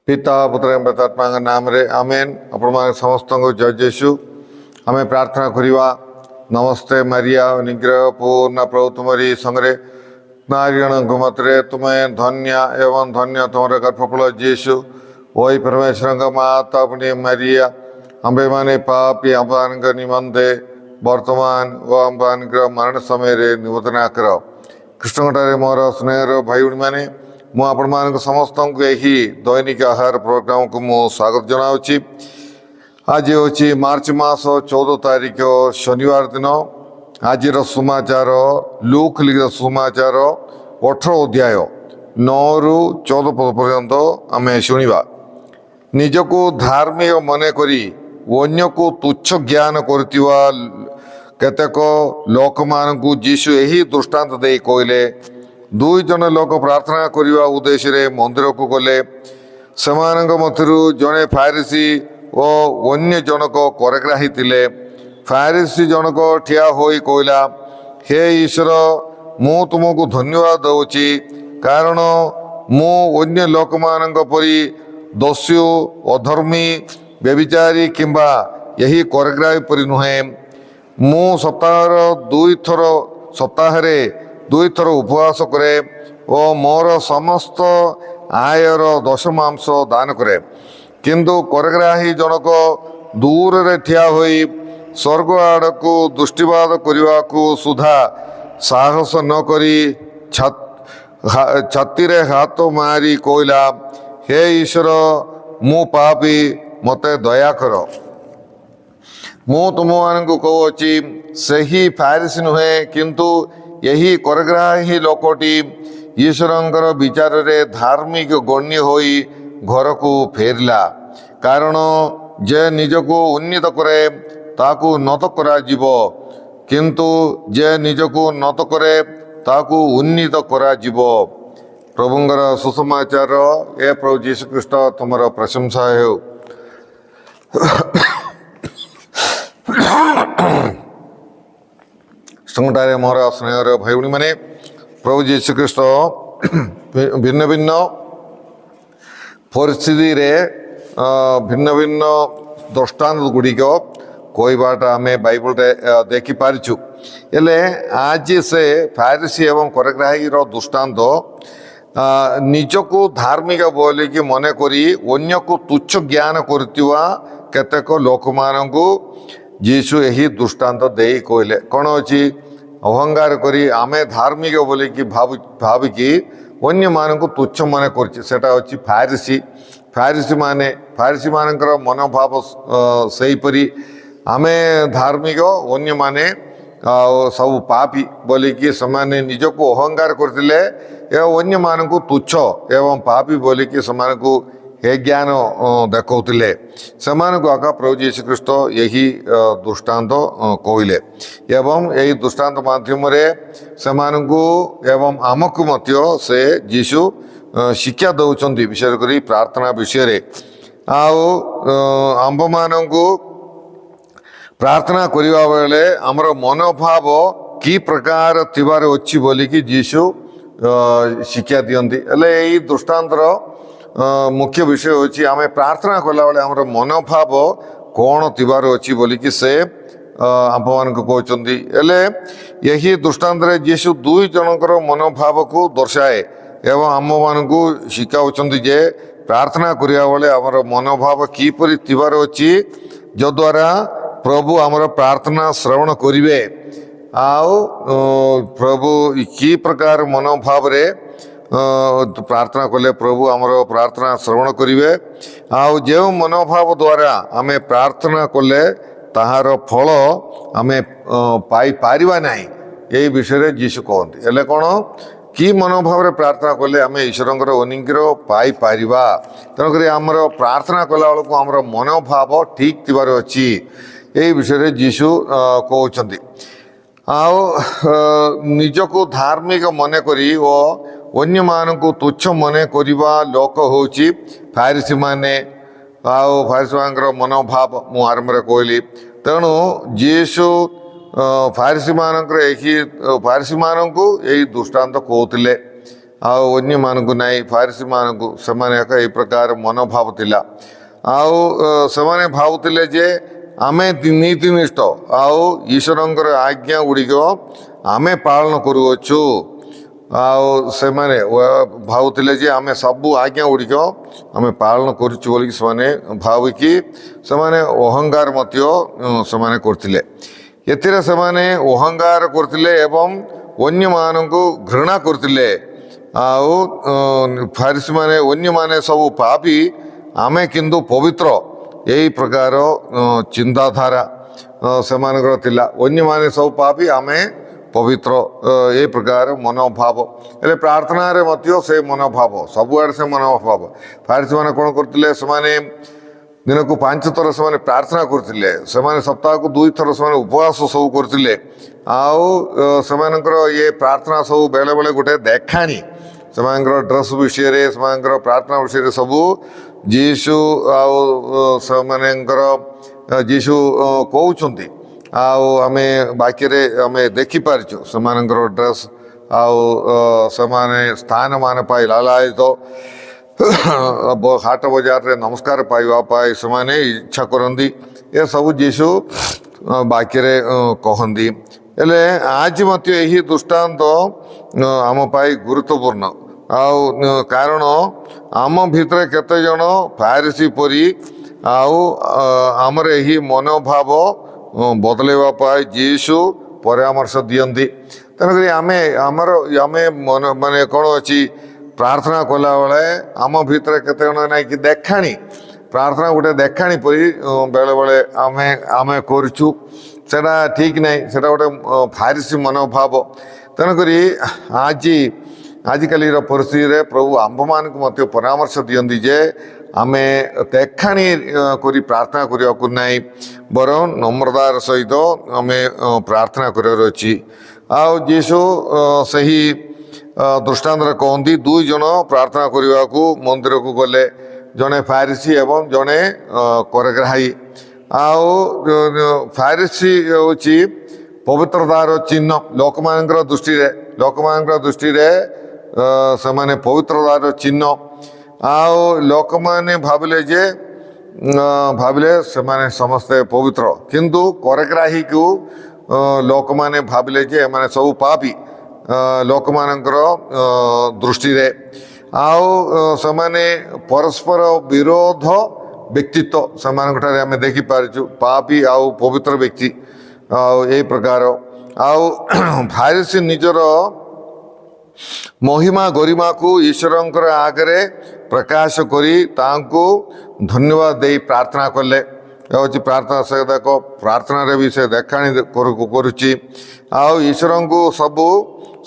पिता पुत्र एवं पवित्रात्मा नाम रे आमेन। आपण समस्त जय जेसु आमे प्रार्थना करिवा। नमस्ते मारिया निग्रह पूर्ण प्रभु तुमरी संगरे नारियण मतरे तुम्हें धन्य एवं धन्य तुमर गर्भफल जेसु। वही परमेश्वर माता अपनी मारिया अंबे माने पापी अम्बान निमंदे वर्तमान व अम्बान मरण समय निवेदना कर। कृष्णटारे मोर स्नेहर भाई भाई मैंने मुझे समस्त को यही दैनिक आहार प्रोग्राम को मु स्वागत जनाऊँच। आज हूँ मार्च मास 14 तारिख शनिवार दिन। आज सुमाचार लूक लिखित सुमाचार 18 अध्याय 9 ରୁ 14 पद पर्यंत आम शुणा। निजको धार्मिक मन करी अन्य को तुच्छ ज्ञान करथिबा केतेक लोक मानकु यीशु यही दृष्टांत दे कहले। दुई जन लोक प्रार्थना करने उद्देश्य मंदिर को गले। सेमानक मध्यरु जड़े फारिसी और अन्य जनक करग्राही थिले। फारिसी जनक ठिया होई कहला, हे ईश्वर मु तुमको धन्यवाद दउची, कारण मु अन्य लोक मानक परी दोषी अधर्मी व्यभिचारी किंबा यही करग्राही परी नुहे। मु सप्ताह दुई थर उपवास करे और मोर समस्त आयर दशमांश दान करे। किंतु करग्राही जनक दूर रे ठिया होई स्वर्ग आड़ को दृष्टिवाद करने को सुधा साहस न करी छाती रे हाथ मारी कहला, हे ईश्वर मु पापी मते दया कर। मु तुम मान कहूँ सही फारिसी नुहे, किंतु यही करग्राही लोकटी ईश्वरंकर विचार रे धार्मिक गण्य होई घर को फेरला। कारण जे निजको उन्नीत करे ताकू नत करा जीवो, किंतु जे निजको नत करे ताकू उन्नीत करा जीवो। प्रभुंकर सुसमाचार। ए प्रभु यीशु ख्रीष्ट तुमर प्रशंसा हो। संगठारे मोर स्नेहर भाई भाई मैंने प्रभु यीशु ख्रीष्ट भिन्न भिन्न परिस्थिति रे भिन्न भिन्न दृष्टांत गुड़िक कहवाटा आम बाइबल देखी पारिछु। हेले आज से फारिसी एवं करग्राही दृष्टांत निजको धार्मिक बोलिकी मन करी अन्य को तुच्छ ज्ञान करथिबा केतेक लोक मानकु यीशु यही दृष्टांत दे कहले। कौन अच्छी अहंगार करी आमे धार्मिक बोलिकी भाविकी अन्य मानक तुच्छ मन कर फारिसी। फारिसी मानकर मनोभाव सेहीपरि आमे धार्मिक अन्य माने सब पापी बोलिकी समाने निजको अहंगार करथिले एवं अन्य मानक तुच्छ एवं पापी बोलिकी समानकु हे ज्ञान देखौतिले। सेमानकु आका प्रभु यीशु ख्रीष्ट यही दृष्टांत कहले एवं यही दृष्टांत माध्यम रे सेमानकु एवं आमकु मध्य से यीशु शिक्षा दउचंती विशेष करी प्रार्थना विषय रे। आउ आंब मानकु प्रार्थना करिवा बेले हमर मनोभाव की प्रकार थिबार अछि बोलिकी यीशु शिक्षा दियंती। एले एही दृष्टांतर मुख्य विषय होची आमे प्रार्थना कला बेले हमर मनोभाव कौन थिबार अछि बोलिकी से आप मान को कहउचंती। एले यही दृष्टांत रे यीशु दुई जनकर मनोभाव को दर्शाए एवं आम मान को शिखाउचंती जे प्रार्थना करिया बेले हमर मनोभाव की परि थिबार अछि, जद्वारा प्रभु हमर प्रार्थना श्रवण करिवे। आउ प्रभु की प्रकार मनोभाव रे प्रार्थना कले प्रभु आमर प्रार्थना श्रवण करिवे। आउ जो मनोभाव द्वारा आमे प्रार्थना कले ताहार फल आमे पाई पारिबा नाही, यही विषय यीशु कहते। हेले कौन कि मनोभाव रे प्रार्थना कले आमे ईश्वरंकर अनुग्रह पाई पारिबा। तेणुक आमर प्रार्थना कला बेलू आमर मनोभाव ठीक थिबार अछि, यही विषय यीशु कहउचंती। आउ निजको धार्मिक मन करी ओ अन्य मानक तुच्छ मन करिबा लोक होची फारिसी माने। आउ फारिसी मानकर मनोभाव मु आरंभ रे कहली। तेणु यीशु फारिसी मानकर फारिसी मानकु यही दृष्टांत कहउतिले ଆଉ ଅନ୍ୟମାନଙ୍କୁ ନାହିଁ ଫାରିସିମାନଙ୍କୁ ସେମାନେ ଏହି ପ୍ରକାର ମନୋଭାବ ଥିଲା। ଆଉ ସେମାନେ ଭାବୁଥିଲେ ଯେ ଆମେ ନୀତିନିଷ୍ଠ ଆଉ ଈଶ୍ୱରଙ୍କର ଆଜ୍ଞା ଗୁଡ଼ିକ ଆମେ ପାଳନ କରୁଅଛୁ। ଆଉ ସେମାନେ ଭାବୁଥିଲେ ଯେ ଆମେ ସବୁ ଆଜ୍ଞା ଗୁଡ଼ିକ ଆମେ ପାଳନ କରୁଛୁ ବୋଲିକି ସେମାନେ ଭାବିକି ସେମାନେ ଅହଙ୍କାର ମଧ୍ୟ ସେମାନେ କରୁଥିଲେ। ଏଥିରେ ସେମାନେ ଅହଙ୍କାର କରୁଥିଲେ ଏବଂ ଅନ୍ୟମାନଙ୍କୁ ଘୃଣା କରୁଥିଲେ। ଆଉ ଫାରିସିମାନେ ଅନ୍ୟମାନେ ସବୁ ପାପୀ ଆମେ କିନ୍ତୁ ପବିତ୍ର, ଏହି ପ୍ରକାର ଚିନ୍ତାଧାରା ସେମାନଙ୍କର ଥିଲା। ଅନ୍ୟମାନେ ସବୁ ପାପୀ ଆମେ ପବିତ୍ର, ଏ ପ୍ରକାର ମନୋଭାବ। ହେଲେ ପ୍ରାର୍ଥନାରେ ମଧ୍ୟ ସେ ମନୋଭାବ, ସବୁଆଡ଼େ ସେ ମନୋଭାବ। ଫାରିସିମାନେ କ'ଣ କରୁଥିଲେ, ସେମାନେ ଦିନକୁ 5 ଥର ସେମାନେ ପ୍ରାର୍ଥନା କରୁଥିଲେ। ସେମାନେ ସପ୍ତାହକୁ 2 ଥର ସେମାନେ ଉପବାସ ସବୁ କରୁଥିଲେ। ଆଉ ସେମାନଙ୍କର ଇଏ ପ୍ରାର୍ଥନା ସବୁ ବେଳେବେଳେ ଗୋଟେ ଦେଖାଣି, ସେମାନଙ୍କର ଡ୍ରେସ୍ ବିଷୟରେ, ସେମାନଙ୍କର ପ୍ରାର୍ଥନା ବିଷୟରେ ସବୁ ଯୀଶୁ ଆଉ ସେମାନଙ୍କର ଯୀଶୁ କହୁଛନ୍ତି। ଆଉ ଆମେ ବାକ୍ୟରେ ଆମେ ଦେଖିପାରିଛୁ ସେମାନଙ୍କର ଡ୍ରେସ୍ ଆଉ ସେମାନେ ସ୍ଥାନ ମାନ ପାଇ ଲାଳାୟିତ ହାଟ ବଜାରରେ ନମସ୍କାର ପାଇବା ପାଇଁ ସେମାନେ ଇଚ୍ଛା କରନ୍ତି। ଏସବୁ ଯୀଶୁ ବାକ୍ୟରେ କହନ୍ତି। ହେଲେ ଆଜି ମଧ୍ୟ ଏହି ଦୃଷ୍ଟାନ୍ତ ଆମ ପାଇଁ ଗୁରୁତ୍ୱପୂର୍ଣ୍ଣ। ଆଉ କାରଣ ଆମ ଭିତରେ କେତେଜଣ ଫାରିସି ପରି ଆଉ ଆମର ଏହି ମନୋଭାବ ବଦଳାଇବା ପାଇଁ ଯୀଶୁ ପରାମର୍ଶ ଦିଅନ୍ତି। ତେଣୁକରି ଆମେ ମାନେ କ'ଣ ଅଛି, ପ୍ରାର୍ଥନା କଲାବେଳେ ଆମ ଭିତରେ କେତେଜଣ ନାହିଁ କି ଦେଖାଣି, ପ୍ରାର୍ଥନା ଗୋଟେ ଦେଖାଣି ପରି ବେଳେବେଳେ ଆମେ କରୁଛୁ। ସେଟା ଠିକ୍ ନାହିଁ, ସେଟା ଗୋଟେ ଫାରିସି ମନୋଭାବ। ତେଣୁକରି ଆଜିକାଲିର ପରିସ୍ଥିତିରେ ପ୍ରଭୁ ଆମ୍ଭମାନଙ୍କୁ ମଧ୍ୟ ପରାମର୍ଶ ଦିଅନ୍ତି ଯେ ଆମେ ଦେଖାଣି କରି ପ୍ରାର୍ଥନା କରିବାକୁ ନାହିଁ, ବରଂ ନମ୍ରତାର ସହିତ ଆମେ ପ୍ରାର୍ଥନା କରିବାର ଅଛି। ଆଉ ଯୀଶୁ ସେହି ଦୃଷ୍ଟାନ୍ତରେ କହନ୍ତି, 2 ଜଣ ପ୍ରାର୍ଥନା କରିବାକୁ ମନ୍ଦିରକୁ ଗଲେ, ଜଣେ ଫାରିସି ଏବଂ ଜଣେ କରଗ୍ରାହୀ। ଆଉ ଫାରିସି ହେଉଛି ପବିତ୍ରତାର ଚିହ୍ନ ଲୋକମାନଙ୍କର ଦୃଷ୍ଟିରେ ସେମାନେ ପବିତ୍ରତାର ଚିହ୍ନ। ଆଉ ଲୋକମାନେ ଭାବିଲେ ସେମାନେ ସମସ୍ତେ ପବିତ୍ର, କିନ୍ତୁ କରଗ୍ରାହୀକୁ ଲୋକମାନେ ଭାବିଲେ ଯେ ଏମାନେ ସବୁ ପାପୀ ଲୋକମାନଙ୍କର ଦୃଷ୍ଟିରେ। ଆଉ ସେମାନେ ପରସ୍ପର ବିରୋଧ ବ୍ୟକ୍ତିତ୍ୱ ସେମାନଙ୍କଠାରେ ଆମେ ଦେଖିପାରିଛୁ, ପାପୀ ଆଉ ପବିତ୍ର ବ୍ୟକ୍ତି। ଆଉ ଏହି ପ୍ରକାର ଆଉ ଫାରିସି ନିଜର ମହିମା ଗରିମାକୁ ଈଶ୍ୱରଙ୍କର ଆଗରେ ପ୍ରକାଶ କରି ତାଙ୍କୁ ଧନ୍ୟବାଦ ଦେଇ ପ୍ରାର୍ଥନା କଲେ। ହେଉଛି ପ୍ରାର୍ଥନା, ସେ ଦେଖ ପ୍ରାର୍ଥନାରେ ବି ସେ ଦେଖାଣି କରୁଛି। ଆଉ ଈଶ୍ୱରଙ୍କୁ ସବୁ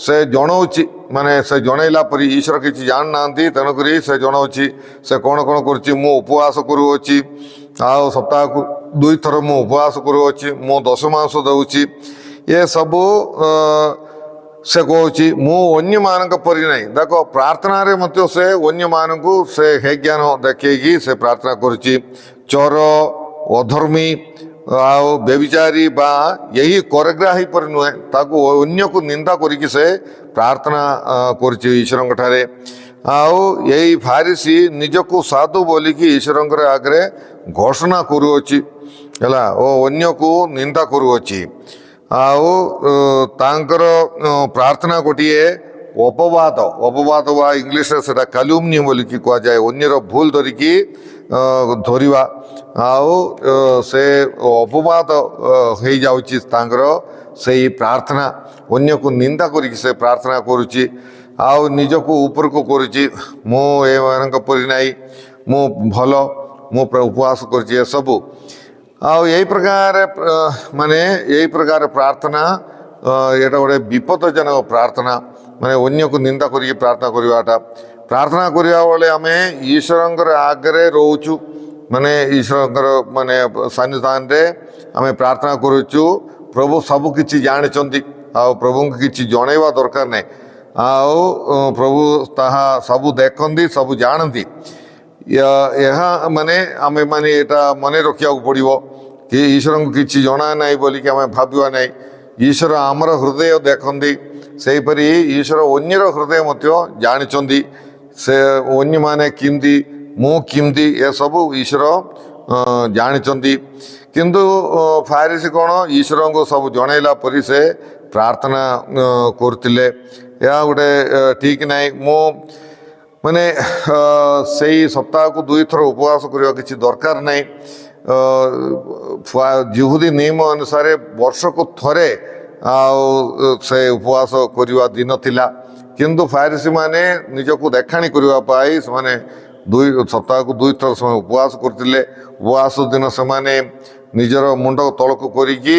ସେ ଜଣାଉଛି, ମାନେ ସେ ଜଣେଇଲା ପରି ଈଶ୍ୱର କିଛି ଜାଣିନାହାନ୍ତି, ତେଣୁକରି ସେ ଜଣାଉଛି ସେ କ'ଣ କରୁଛି। ମୁଁ ଉପବାସ କରୁଅଛି, ଆଉ ସପ୍ତାହକୁ 2 ଥର ମୁଁ ଉପବାସ କରୁଅଛି, ମୁଁ 10 ମାସ ଦେଉଛି। ଏସବୁ ସେ କହୁଛି, ମୁଁ ଅନ୍ୟମାନଙ୍କ ପରି ନାହିଁ। ଦେଖ ପ୍ରାର୍ଥନାରେ ମଧ୍ୟ ସେ ଅନ୍ୟମାନଙ୍କୁ ସେ ହେ ଜ୍ଞାନ ଦେଖେଇକି ସେ ପ୍ରାର୍ଥନା କରୁଛି। ଚୋର, ଅଧର୍ମୀ ଆଉ ବ୍ୟଭିଚାରୀ ବା ଏହି କରଗ୍ରାହୀ ପରି ନୁହେଁ, ତାକୁ ଅନ୍ୟକୁ ନିନ୍ଦା କରିକି ସେ ପ୍ରାର୍ଥନା କରୁଛି ଈଶ୍ୱରଙ୍କ ଠାରେ। ଆଉ ଏଇ ଫାରିସି ନିଜକୁ ସାଧୁ ବୋଲିକି ଈଶ୍ୱରଙ୍କର ଆଗରେ ଘୋଷଣା କରୁଅଛି ହେଲା, ଓ ଅନ୍ୟକୁ ନିନ୍ଦା କରୁଅଛି। ଆଉ ତାଙ୍କର ପ୍ରାର୍ଥନା ଗୋଟିଏ ଅପବାଦ ବା ଇଂଲିଶରେ ସେଟା କାଲୁମ୍ନି ବୋଲିକି କୁହାଯାଏ, ଅନ୍ୟର ଭୁଲ ଧରିକି ଧରିବା। ଆଉ ସେ ଅପବାଦ ହେଇଯାଉଛି ତାଙ୍କର ସେଇ ପ୍ରାର୍ଥନା, ଅନ୍ୟକୁ ନିନ୍ଦା କରିକି ସେ ପ୍ରାର୍ଥନା କରୁଛି। ଆଉ ନିଜକୁ ଉପରକୁ କରୁଛି, ମୁଁ ଏମାନଙ୍କ ପରି ନାହିଁ, ମୁଁ ଭଲ, ମୁଁ ଉପବାସ କରୁଛି, ଏସବୁ। ଆଉ ଏହି ପ୍ରକାର ପ୍ରାର୍ଥନା ଏଇଟା ଗୋଟେ ବିପଦଜନକ ପ୍ରାର୍ଥନା, ମାନେ ଅନ୍ୟକୁ ନିନ୍ଦା କରିକି ପ୍ରାର୍ଥନା କରିବାଟା। ପ୍ରାର୍ଥନା କରିବା ବେଳେ ଆମେ ଈଶ୍ୱରଙ୍କର ଆଗରେ ରହୁଛୁ, ମାନେ ଈଶ୍ୱରଙ୍କର ସାନ୍ନିଧ୍ୟରେ ଆମେ ପ୍ରାର୍ଥନା କରୁଛୁ। ପ୍ରଭୁ ସବୁ କିଛି ଜାଣିଛନ୍ତି, ଆଉ ପ୍ରଭୁଙ୍କୁ କିଛି ଜଣେଇବା ଦରକାର ନାହିଁ। ଆଉ ପ୍ରଭୁ ତାହା ସବୁ ଦେଖନ୍ତି, ସବୁ ଜାଣନ୍ତି। ଆମେ ଏଇଟା ମନେ ରଖିବାକୁ ପଡ଼ିବ କି ଈଶ୍ୱରଙ୍କୁ କିଛି ଜଣା ନାହିଁ ବୋଲିକି ଆମେ ଭାବିବା ନାହିଁ। ଈଶ୍ୱର ଆମର ହୃଦୟ ଦେଖନ୍ତି, ସେହିପରି ଈଶ୍ୱର ଅନ୍ୟର ହୃଦୟ ମଧ୍ୟ ଜାଣିଛନ୍ତି। ସେ ଅନ୍ୟମାନେ କେମିତି ମୁଁ କେମିତି ଏସବୁ ଈଶ୍ୱର ଜାଣିଛନ୍ତି। କିନ୍ତୁ ଫାରିସି କ'ଣ ଈଶ୍ୱରଙ୍କୁ ସବୁ ଜଣାଇଲା ପରି ସେ ପ୍ରାର୍ଥନା କରୁଥିଲେ। ଏହା ଗୋଟେ ଠିକ୍ ନାହିଁ। ମୁଁ ମାନେ ସେଇ ସପ୍ତାହକୁ 2 ଥର ଉପବାସ କରିବା କିଛି ଦରକାର ନାହିଁ। ଜିହୁଦୀ ନିୟମ ଅନୁସାରେ ବର୍ଷକୁ ଥରେ ଆଉ ସେ ଉପବାସ କରିବା ଦିନ ଥିଲା। କିନ୍ତୁ ଫାରିସି ମାନେ ନିଜକୁ ଦେଖାଣି କରିବା ପାଇଁ ସେମାନେ ସପ୍ତାହକୁ 2 ଥର ସେମାନେ ଉପବାସ କରୁଥିଲେ। ଉପବାସ ଦିନ ସେମାନେ ନିଜର ମୁଣ୍ଡ ତଳକୁ କରିକି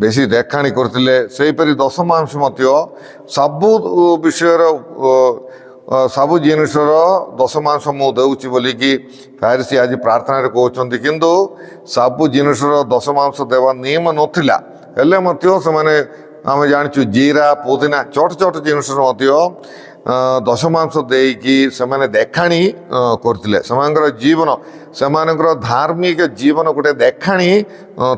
ବେଶୀ ଦେଖାଣି କରୁଥିଲେ। ସେହିପରି ଦଶମାଂଶ ମଧ୍ୟ ସବୁ ବିଷୟର ସବୁ ଜିନିଷର ଦଶମାଂଶ ମୁଁ ଦେଉଛି ବୋଲିକି ଫାରିସି ଆଜି ପ୍ରାର୍ଥନାରେ କହୁଛନ୍ତି। କିନ୍ତୁ ସବୁ ଜିନିଷର ଦଶମାଂଶ ଦେବା ନିୟମ ନଥିଲା। ହେଲେ ମଧ୍ୟ ସେମାନେ ଆମେ ଜାଣିଛୁ ଜିରା ପୁଦିନା ଛୋଟ ଛୋଟ ଜିନିଷର ମଧ୍ୟ ଦଶମାଂଶ ଦେଇକି ସେମାନେ ଦେଖାଣି କରୁଥିଲେ। ସେମାନଙ୍କର ଜୀବନ ସେମାନଙ୍କର ଧାର୍ମିକ ଜୀବନ ଗୋଟେ ଦେଖାଣି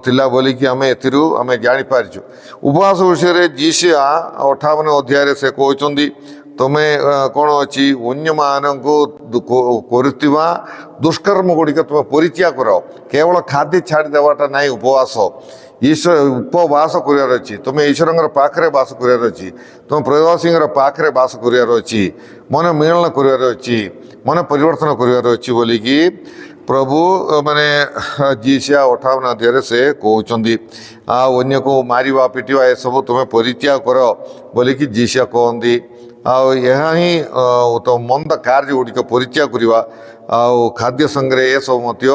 ଥିଲା ବୋଲିକି ଆମେ ଏଥିରୁ ଆମେ ଜାଣିପାରିଛୁ। ଉପବାସ ବିଷୟରେ ଯିଶା 58 ଅଧ୍ୟାୟରେ ସେ କହୁଛନ୍ତି ତୁମେ କ'ଣ ଅଛି ଅନ୍ୟମାନଙ୍କୁ କରୁଥିବା ଦୁଷ୍କର୍ମ ଗୁଡ଼ିକ ତୁମେ ପରିତ୍ୟାଗ କର। କେବଳ ଖାଦ୍ୟ ଛାଡ଼ି ଦେବାଟା ନାହିଁ ଉପବାସ। ଉପବାସ କରିବାର ଅଛି। ତୁମେ ଈଶ୍ୱରଙ୍କର ପାଖରେ ବାସ କରିବାର ଅଛି। ତୁମେ ପ୍ରବାସୀଙ୍କର ପାଖରେ ବାସ କରିବାର ଅଛି। ମନ ମିଳନ କରିବାର ଅଛି। ମନ ପରିବର୍ତ୍ତନ କରିବାର ଅଛି ବୋଲିକି ପ୍ରଭୁ ମାନେ ଯିଶା 58 ଅଧ୍ୟାୟରେ ସେ କହୁଛନ୍ତି। ଆଉ ଅନ୍ୟକୁ ମାରିବା ପିଟିବା ଏସବୁ ତୁମେ ପରିତ୍ୟାଗ କର ବୋଲିକି ଯିଶା କହନ୍ତି। ଆଉ ଏହା ହିଁ ମନ୍ଦ କାର୍ଯ୍ୟ ଗୁଡ଼ିକ ପରିତ୍ୟାଗ କରିବା ଆଉ ଖାଦ୍ୟ ସାଙ୍ଗରେ ଏସବୁ ମଧ୍ୟ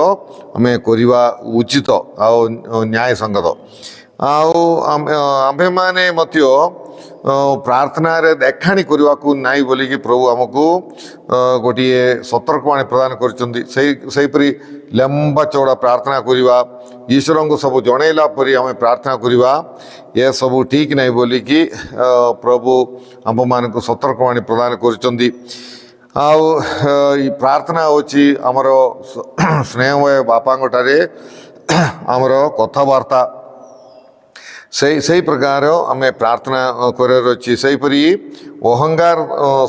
ଆମେ କରିବା ଉଚିତ ଆଉ ନ୍ୟାୟସଙ୍ଗତ। ଆଉ ଆମ୍ଭେମାନେ ମଧ୍ୟ ପ୍ରାର୍ଥନାରେ ଦେଖାଣି କରିବାକୁ ନାହିଁ ବୋଲିକି ପ୍ରଭୁ ଆମକୁ ଗୋଟିଏ ସତର୍କବାଣୀ ପ୍ରଦାନ କରିଛନ୍ତି। ସେହିପରି ଲମ୍ବା ଚଉଡ଼ା ପ୍ରାର୍ଥନା କରିବା, ଈଶ୍ୱରଙ୍କୁ ସବୁ ଜଣାଇଲା ପରି ଆମେ ପ୍ରାର୍ଥନା କରିବା, ଏସବୁ ଠିକ୍ ନାହିଁ ବୋଲିକି ପ୍ରଭୁ ଆମ୍ଭମାନଙ୍କୁ ସତର୍କବାଣୀ ପ୍ରଦାନ କରିଛନ୍ତି। ଆଉ ପ୍ରାର୍ଥନା ହେଉଛି ଆମର ସ୍ନେହମୟ ବାପାଙ୍କଠାରେ ଆମର କଥାବାର୍ତ୍ତା। ସେଇ ପ୍ରକାର ଆମେ ପ୍ରାର୍ଥନା କରିବାର ଅଛି। ସେହିପରି ଅହଙ୍କାର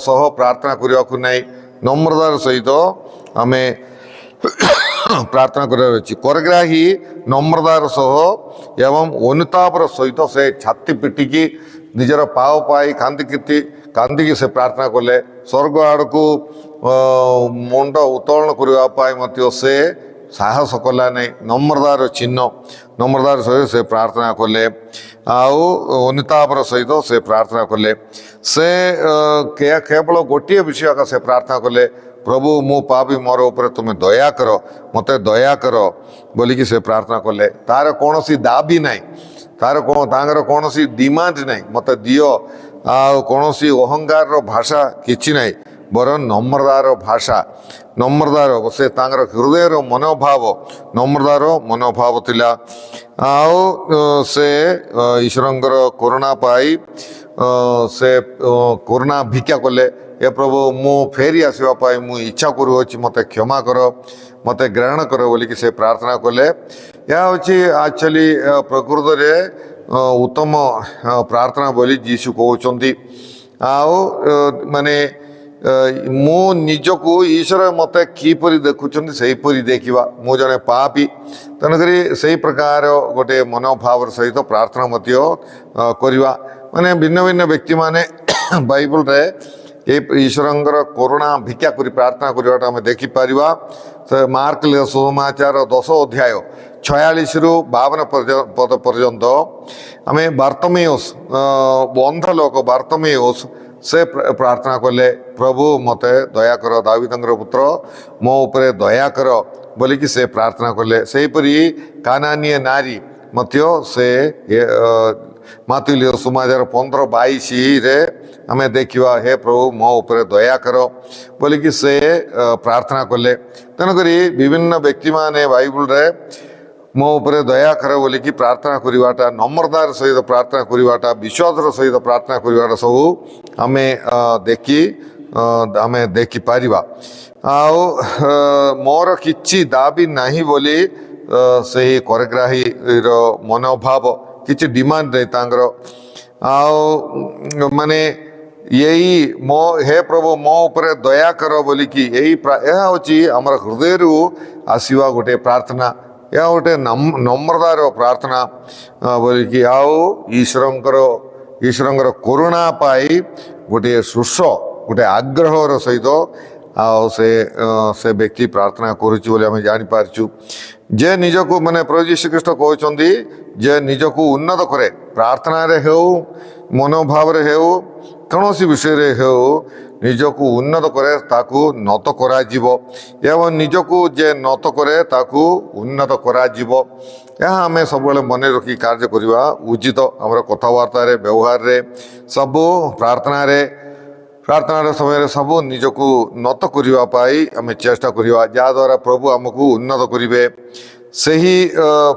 ସହ ପ୍ରାର୍ଥନା କରିବାକୁ ନାହିଁ, ନମ୍ରତାର ସହିତ ଆମେ ପ୍ରାର୍ଥନା କରିବାର ଅଛି। କରଗ୍ରାହୀ ନମ୍ରତାର ସହ ଏବଂ ଅନୁତାପର ସହିତ ସେ ଛାତି ପିଟିକି ନିଜର ପାଅ ପାଇ କାନ୍ଦିକି ସେ ପ୍ରାର୍ଥନା କଲେ। ସ୍ୱର୍ଗ ଆଡ଼କୁ ମୁଣ୍ଡ ଉତ୍ତୋଳନ କରିବା ପାଇଁ ମଧ୍ୟ ସେ ସାହସ କଲା ନାହିଁ। ନମ୍ରତାର ଚିହ୍ନ, ନମ୍ରତାର ସହିତ ସେ ପ୍ରାର୍ଥନା କଲେ ଆଉ ଅନୁତାପର ସହିତ ସେ ପ୍ରାର୍ଥନା କଲେ। ସେ କେବଳ ଗୋଟିଏ ବିଷୟ ଏକା ସେ ପ୍ରାର୍ଥନା କଲେ, ପ୍ରଭୁ ମୁଁ ପାପୀ, ମୋର ଉପରେ ତୁମେ ଦୟା କର, ମୋତେ ଦୟା କର ବୋଲିକି ସେ ପ୍ରାର୍ଥନା କଲେ। ତାର କୌଣସି ଦାବି ନାହିଁ, ତାଙ୍କର କୌଣସି ଡିମାଣ୍ଡ ନାହିଁ ମୋତେ ଦିଅ, ଆଉ କୌଣସି ଅହଙ୍କାରର ଭାଷା କିଛି ନାହିଁ, ବରଂ ନମ୍ରତାର ଭାଷା, ନମ୍ରତାର ସେ ତାଙ୍କର ହୃଦୟର ମନୋଭାବ, ନମ୍ରତାର ମନୋଭାବ ଥିଲା। ଆଉ ସେ ଈଶ୍ୱରଙ୍କର କରୁଣା ପାଇ ସେ କରୁଣା ଭିକ୍ଷା କଲେ। ଏ ପ୍ରଭୁ ମୁଁ ଫେରି ଆସିବା ପାଇଁ ମୁଁ ଇଚ୍ଛା କରୁଅଛି, ମୋତେ କ୍ଷମା କର, ମୋତେ ଗ୍ରହଣ କର ବୋଲିକି ସେ ପ୍ରାର୍ଥନା କଲେ। ଏହା ହେଉଛି ଆକ୍ଚୁଆଲି ପ୍ରକୃତରେ ଉତ୍ତମ ପ୍ରାର୍ଥନା ବୋଲି ଯୀଶୁ କହୁଛନ୍ତି। ଆଉ ମାନେ ମୁଁ ନିଜକୁ ଈଶ୍ୱର ମୋତେ କିପରି ଦେଖୁଛନ୍ତି ସେହିପରି ଦେଖିବା। ମୁଁ ଜଣେ ପାପୀ, ତେଣୁକରି ସେଇ ପ୍ରକାର ଗୋଟେ ମନୋଭାବର ସହିତ ପ୍ରାର୍ଥନା ମଧ୍ୟ କରିବା। ମାନେ ଭିନ୍ନ ଭିନ୍ନ ବ୍ୟକ୍ତିମାନେ ବାଇବଲରେ ଏ ଈଶ୍ୱରଙ୍କର କରୁଣା ଭିକ୍ଷା କରି ପ୍ରାର୍ଥନା କରିବାଟା ଆମେ ଦେଖିପାରିବା। ମାର୍କ ସୁସମାଚାର 10 ଅଧ୍ୟାୟ 46ରୁ 52 ପଦ ପର୍ଯ୍ୟନ୍ତ ଆମେ ବାର୍ତ୍ତମେଉସ୍, ବନ୍ଧ ଲୋକ ବାର୍ତ୍ତମେଉସ୍ ସେ ପ୍ରାର୍ଥନା କଲେ, ପ୍ରଭୁ ମୋତେ ଦୟାକର, ଦାବିଦଙ୍କର ପୁତ୍ର ମୋ ଉପରେ ଦୟାକର ବୋଲିକି ସେ ପ୍ରାର୍ଥନା କଲେ। ସେହିପରି କାନାନୀୟ ନାରୀ ମଧ୍ୟ ସେ ମାର୍କ ସୁସମାଚାର 15-22ରେ ଆମେ ଦେଖିବା, ହେ ପ୍ରଭୁ ମୋ ଉପରେ ଦୟାକର ବୋଲିକି ସେ ପ୍ରାର୍ଥନା କଲେ। ତେଣୁକରି ବିଭିନ୍ନ ବ୍ୟକ୍ତିମାନେ ବାଇବଲରେ ମୋ ଉପରେ ଦୟାକର ବୋଲିକି ପ୍ରାର୍ଥନା କରିବାଟା, ନମ୍ରତାର ସହିତ ପ୍ରାର୍ଥନା କରିବାଟା, ବିଶ୍ୱାସର ସହିତ ପ୍ରାର୍ଥନା କରିବାଟା ସବୁ ଆମେ ଦେଖିପାରିବା। ଆଉ ମୋର କିଛି ଦାବି ନାହିଁ ବୋଲି ସେହି କରଗ୍ରାହୀର ମନୋଭାବ, କିଛି ଡିମାଣ୍ଡ ନାହିଁ ତାଙ୍କର। माने यही मो हे प्रभु मो ऊपर दया कर बोलिकी यही यह हूँ आमर हृदय आसवा गोटे प्रार्थना यह गोटे नम्रतार प्रार्थना बोलिकी आओ ईश्वर करुणा पाई गोटे सुष गोटे आग्रहर सहित से व्यक्ति प्रार्थना करुच्ची आम जापारचु जे निजक माने प्रभु यीशु ख्रीष्ट कहते जे निजक उन्नत करे प्रार्थना रे हो मनोभाव रे हो कौन सी विषय रे हो निजक उन्नत करे ताकू नत करा एवं निजक जे नत करे ताकू उन्नत करा यह आम सब मन रखी कार्य करवा उचित आमर कथबार्ता व्यवहार रे सबू प्रार्थना समय सब निजक नत करने आम चेष्टा करवा जहाद्वारा प्रभु आमको उन्नत करेंगे से ही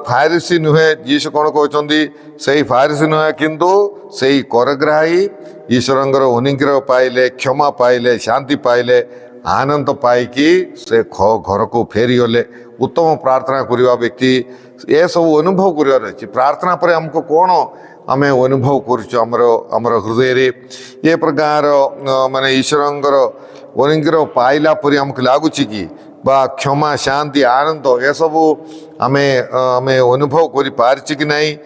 फारिसी नुहे यीशु कौन कहते से फारिसी नुहे किंतु से ही करग्राही ईश्वर अनुग्रह पाइले क्षमा पाइले शांति पाइले आनंद पाइकी से घर को फेरीगले उत्तम प्रार्थना करवा व्यक्ति ये सब अनुभव कर प्रार्थना पर हमको कौन आम अनुभव करमर हृदय रे ये प्रकार माने ईश्वर अनुग्रह पाइला परी आमको लगुच कि बा क्षमा शांति आनंद ये सब आम आम अनुभव कर पारिछि कि नहीं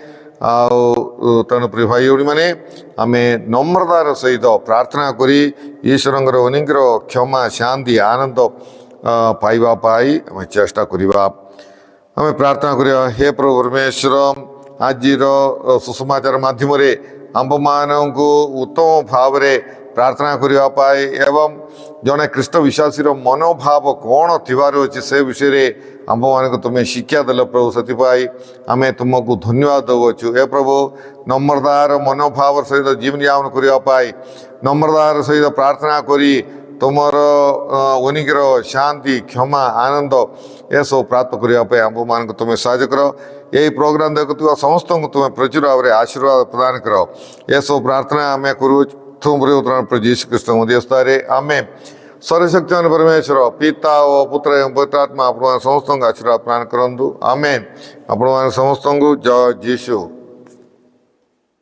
तेणु प्रिय भाई भौणी मैंने आम नम्रतार सहित प्रार्थना करी ईश्वर अनुग्रह क्षमा शांति आनंद पाइबा पाई आम चेष्टा करवा आम प्रार्थना करिया हे प्रभु परमेश्वर आज सुसमाचार माध्यम आंब मानू उत्तम भाव प्रार्थना करने एवं जड़े ख्रीष्ट विश्वासी मनोभाव कौन थिबार अच्छे से विषय में आंब मान तुम्हें शिक्षा देल प्रभु से आम तुमको धन्यवाद देवचु हे प्रभु नम्रतार मनोभाव सहित जीवन यापन करने नम्रतार सहित प्रार्थना करी तुमर अनुग्रह शांति क्षमा आनंद ये सब प्राप्त करने आंब मान तुम्हें साहय कर यही प्रोग्राम देखुवा समस्त को तुम्हें प्रचुर भाव में आशीर्वाद प्रदान कर ये सब प्रार्थना आम करूँ प्रभु यीशु ख्रीष्ट मध्यस्थारे आम सर्वशक्तिमान परमेश्वर पिता और पुत्र एवं पवित्रात्मा आप समस्त आशीर्वाद प्रदान करूँ आमेन। आपण समस्त जय यीशु।